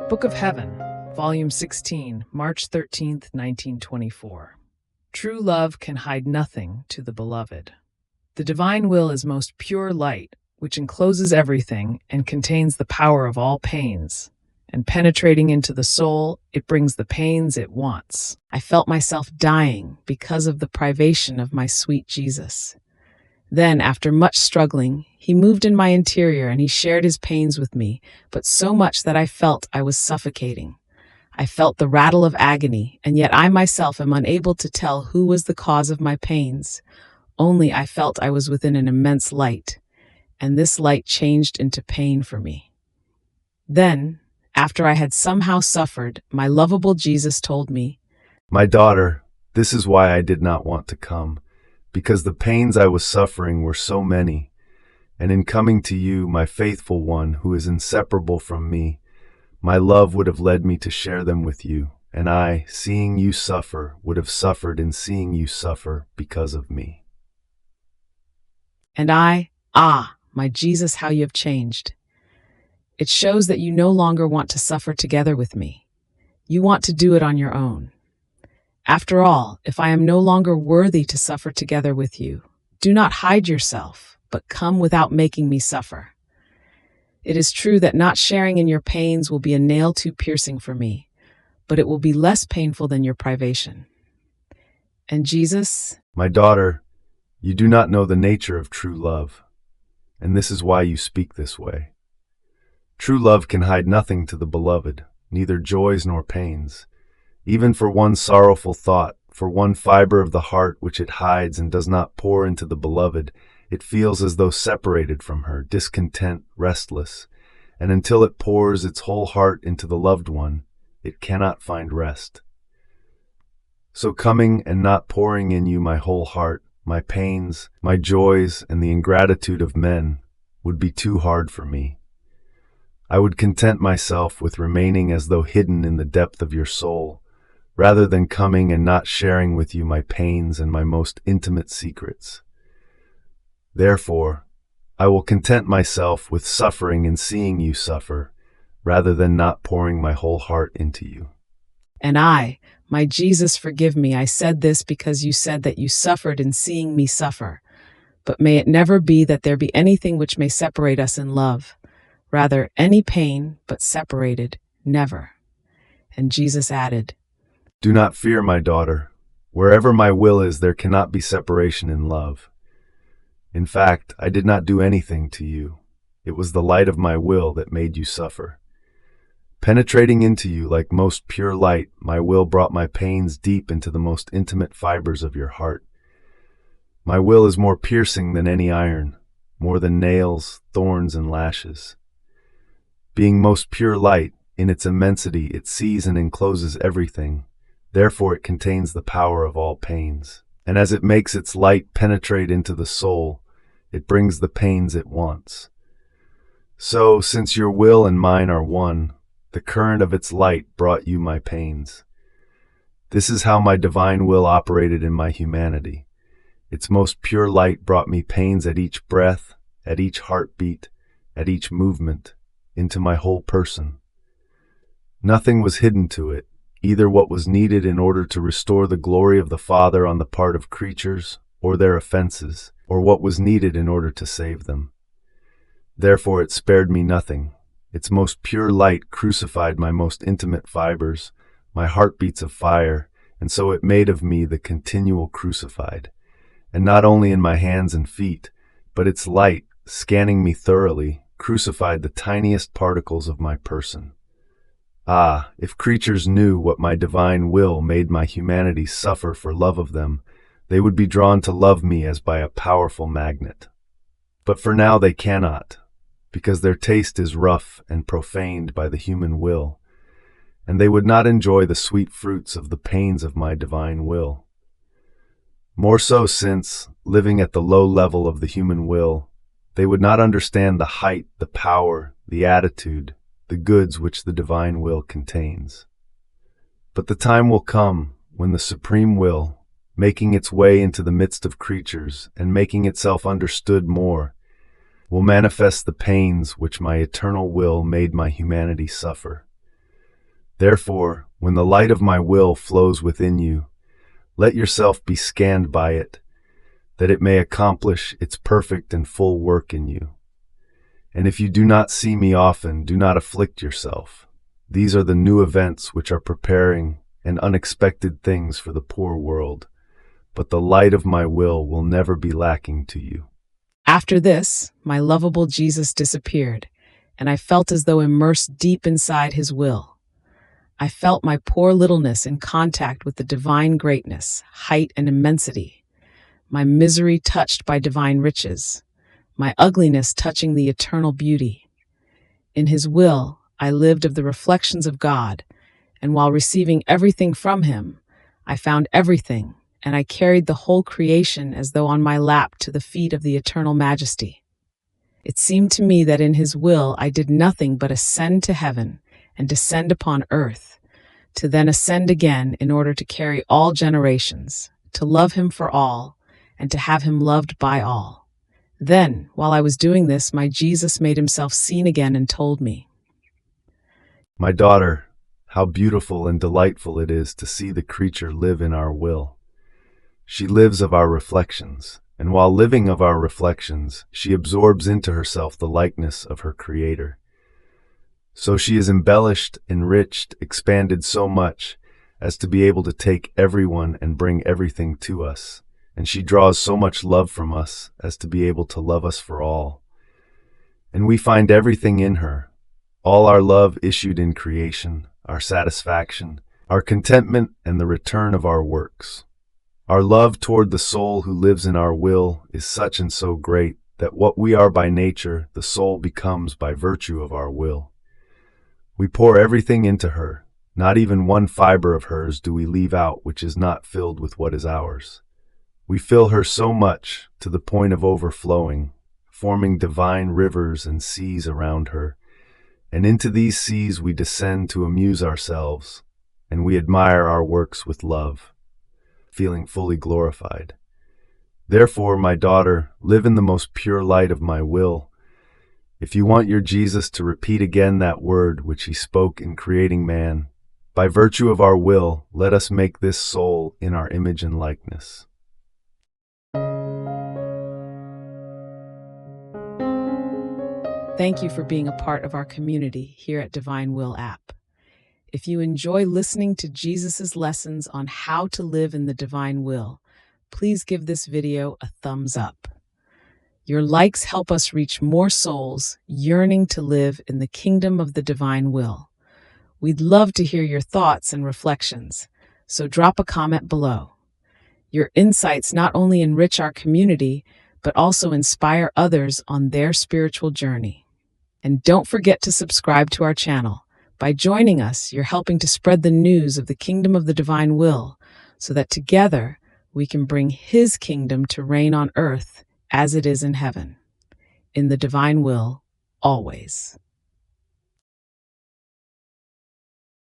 Book of Heaven, Volume 16, March 13th, 1924. True love can hide nothing to the beloved. The divine will is most pure light, which encloses everything and contains the power of all pains. And penetrating into the soul, it brings the pains it wants. I felt myself dying because of the privation of my sweet Jesus. Then, after much struggling, he moved in my interior and he shared his pains with me, but so much that I felt I was suffocating. I felt the rattle of agony, and yet I myself am unable to tell who was the cause of my pains. Only I felt I was within an immense light, and this light changed into pain for me. Then, after I had somehow suffered, my lovable Jesus told me, "My daughter, this is why I did not want to come, because the pains I was suffering were so many, and in coming to you, my faithful one, who is inseparable from me, my love would have led me to share them with you, and I, seeing you suffer, would have suffered in seeing you suffer because of me." And my Jesus, how you have changed. It shows that you no longer want to suffer together with me. You want to do it on your own. After all, if I am no longer worthy to suffer together with you, do not hide yourself, but come without making me suffer. It is true that not sharing in your pains will be a nail too piercing for me, but it will be less painful than your privation. And Jesus, "My daughter, you do not know the nature of true love, and this is why you speak this way. True love can hide nothing to the beloved, neither joys nor pains. Even for one sorrowful thought, for one fiber of the heart which it hides and does not pour into the beloved, it feels as though separated from her, discontent, restless, and until it pours its whole heart into the loved one, it cannot find rest. So coming and not pouring in you my whole heart, my pains, my joys, and the ingratitude of men would be too hard for me. I would content myself with remaining as though hidden in the depth of your soul, rather than coming and not sharing with you my pains and my most intimate secrets. Therefore, I will content myself with suffering and seeing you suffer, rather than not pouring my whole heart into you." and my Jesus, forgive me. I said this because you said that you suffered in seeing me suffer. But may it never be that there be anything which may separate us in love. Rather, any pain, but separated, never. And Jesus added, "Do not fear, my daughter. Wherever my will is, there cannot be separation in love. In fact, I did not do anything to you. It was the light of my will that made you suffer. Penetrating into you like most pure light, my will brought my pains deep into the most intimate fibers of your heart. My will is more piercing than any iron, more than nails, thorns, and lashes. Being most pure light, in its immensity, it sees and encloses everything. Therefore it contains the power of all pains. And as it makes its light penetrate into the soul, it brings the pains it wants. So, since your will and mine are one, the current of its light brought you my pains. This is how my divine will operated in my humanity. Its most pure light brought me pains at each breath, at each heartbeat, at each movement, into my whole person. Nothing was hidden to it, either what was needed in order to restore the glory of the Father on the part of creatures, or their offenses, or what was needed in order to save them. Therefore it spared me nothing. Its most pure light crucified my most intimate fibers, my heartbeats of fire, and so it made of me the continual crucified. And not only in my hands and feet, but its light, scanning me thoroughly, crucified the tiniest particles of my person. Ah, if creatures knew what my divine will made my humanity suffer for love of them, they would be drawn to love me as by a powerful magnet. But for now they cannot, because their taste is rough and profaned by the human will, and they would not enjoy the sweet fruits of the pains of my divine will. More so since, living at the low level of the human will, they would not understand the height, the power, the attitude, the goods which the divine will contains. But the time will come when the supreme will, making its way into the midst of creatures and making itself understood more, will manifest the pains which my eternal will made my humanity suffer. Therefore, when the light of my will flows within you, let yourself be scanned by it, that it may accomplish its perfect and full work in you. And if you do not see me often, do not afflict yourself. These are the new events which are preparing and unexpected things for the poor world, but the light of my will never be lacking to you. After this, my lovable Jesus disappeared, and I felt as though immersed deep inside his will. I felt my poor littleness in contact with the divine greatness, height, and immensity, my misery touched by divine riches, my ugliness touching the eternal beauty. In his will, I lived of the reflections of God, and while receiving everything from him, I found everything, and I carried the whole creation as though on my lap to the feet of the eternal majesty. It seemed to me that in his will I did nothing but ascend to heaven and descend upon earth, to then ascend again in order to carry all generations, to love him for all, and to have him loved by all. Then, while I was doing this, my Jesus made himself seen again and told me, My daughter, how beautiful and delightful it is to see the creature live in our will. She lives of our reflections, and while living of our reflections, she absorbs into herself the likeness of her Creator. So she is embellished, enriched, expanded so much as to be able to take everyone and bring everything to us, and she draws so much love from us as to be able to love us for all. And we find everything in her, all our love issued in creation, our satisfaction, our contentment, and the return of our works. Our love toward the soul who lives in our will is such and so great that what we are by nature, the soul becomes by virtue of our will. We pour everything into her. Not even one fiber of hers do we leave out which is not filled with what is ours. We fill her so much to the point of overflowing, forming divine rivers and seas around her, and into these seas we descend to amuse ourselves, and we admire our works with love, feeling fully glorified. Therefore, my daughter, live in the most pure light of my will. If you want your Jesus to repeat again that word which he spoke in creating man, by virtue of our will, let us make this soul in our image and likeness. Thank you for being a part of our community here at Divine Will app. If you enjoy listening to Jesus's lessons on how to live in the divine will, please give this video a thumbs up. Your likes help us reach more souls yearning to live in the kingdom of the divine will. We'd love to hear your thoughts and reflections, so drop a comment below. Your insights not only enrich our community, but also inspire others on their spiritual journey. And don't forget to subscribe to our channel. By joining us, you're helping to spread the news of the kingdom of the divine will, so that together we can bring his kingdom to reign on earth as it is in heaven. In the divine will, always.